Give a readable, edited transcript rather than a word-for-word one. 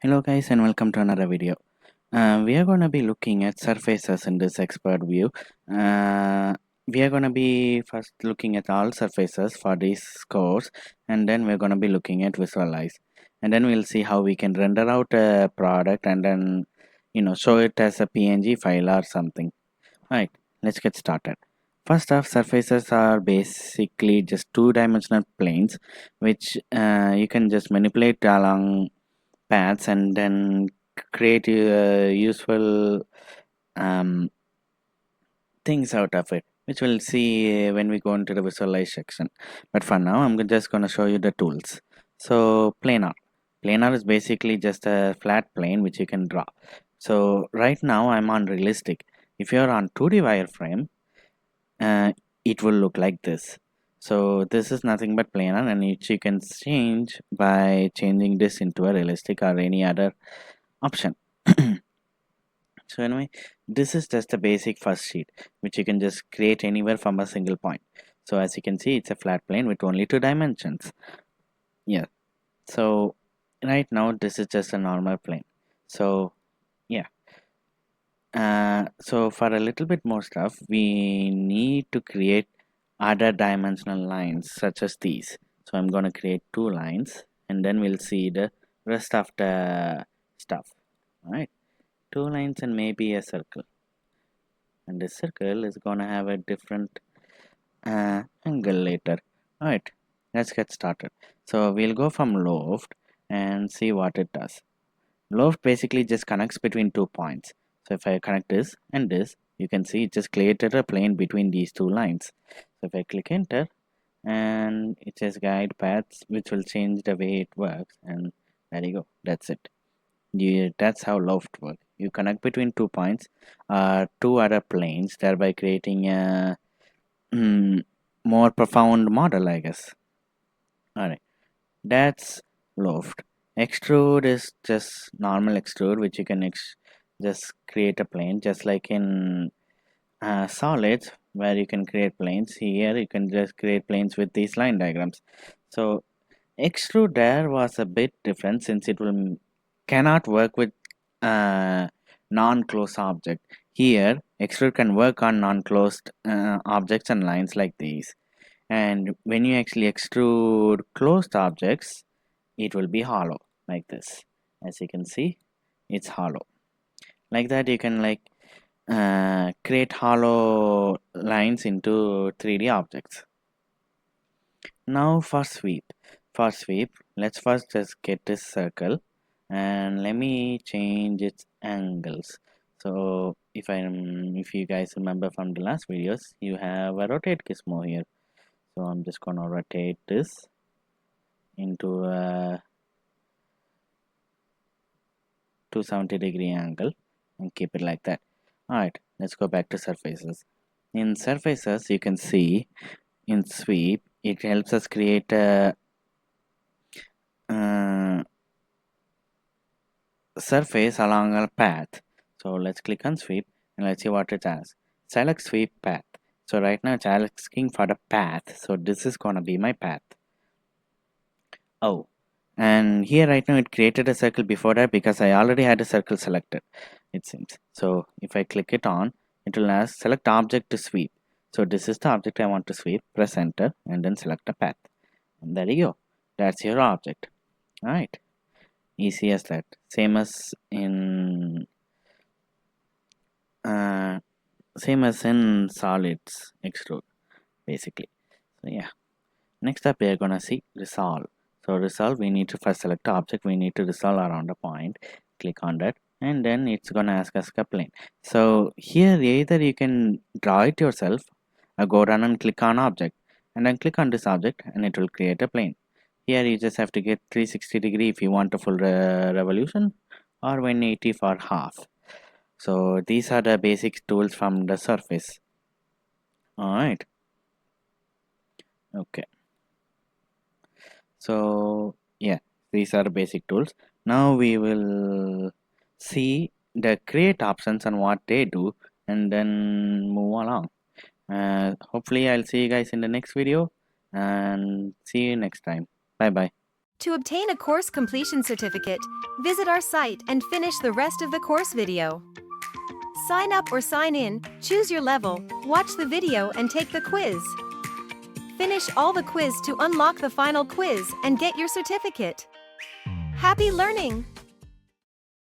Hello guys and welcome to another video. We are going to be looking at surfaces in this expert view. We are going to be first looking at all surfaces for this course, and then we're going to be looking at visualize, and then we'll see how we can render out a product and then show it as a PNG file or something. Alright, let's get started. First off, surfaces are basically just two-dimensional planes which you can just manipulate along paths and then create useful things out of it, which we'll see when we go into the visualize section. But for now, I'm just going to show you the tools. So planar is basically just a flat plane which you can draw. So right now I'm on realistic. If you're on 2D wireframe, it will look like this. So this is nothing but planar, and which you can change by changing this into a realistic or any other option. So anyway, this is just a basic first sheet which you can just create anywhere from a single point. So as you can see, it's a flat plane with only 2 dimensions. Yeah, so right now this is just a normal plane. So yeah, so for a little bit more stuff, we need to create other dimensional lines such as these. So I'm going to create 2 lines and then we'll see the rest of the stuff. All right, 2 lines and maybe a circle, and this circle is gonna have a different angle later. Alright, let's get started. So we'll go from loft and see what it does. Loft basically just connects between 2 points. So if I connect this and this, you can see it just created a plane between these 2 lines. So if I click enter, and it says guide paths, which will change the way it works, and there you go, that's it. That's how loft works. You connect between 2 points, 2 other planes, thereby creating a more profound model, I guess. Alright, that's loft. Extrude is just normal extrude, which you can just create a plane, just like in solids, where you can create planes. Here you can just create planes with these line diagrams. So extrude there was a bit different, since it will cannot work with non-closed object. Here extrude can work on non-closed objects and lines like these, and when you actually extrude closed objects, it will be hollow like this. As you can see, it's hollow. Like that, you can create hollow lines into 3D objects. Now for sweep. Let's first just get this circle, and let me change its angles. So if you guys remember from the last videos, you have a rotate gizmo here. So I'm just gonna rotate this into a 270-degree angle and keep it like that. Alright, let's go back to surfaces. In surfaces, you can see in sweep, it helps us create a surface along a path. So let's click on sweep and let's see what it has. Select sweep path. So right now it's asking for the path. So this is gonna be my path. Oh, and here right now it created a circle before that because I already had a circle selected, it seems. So if I click it on, it will ask select object to sweep. So this is the object I want to sweep. Press enter and then select a path. And there you go. That's your object. Alright. Easy as that. Same as in solids extrude, basically. So yeah. Next up, we are gonna see resolve. So resolve, we need to first select the object. We need to resolve around a point. Click on that, and then it's gonna ask us a plane. So here, either you can draw it yourself, or go down and click on object, and then click on this object, and it will create a plane. Here you just have to get 360 degree if you want a full revolution, or 180 for half. So these are the basic tools from the surface. Alright. Okay. So yeah, these are the basic tools. Now we will see the create options and what they do, and then move along. Hopefully I'll see you guys in the next video, and see you next time. Bye bye. To obtain a course completion certificate, visit our site and finish the rest of the course video. Sign up or sign in, choose your level, watch the video and take the quiz. Finish all the quiz to unlock the final quiz and get your certificate. Happy learning!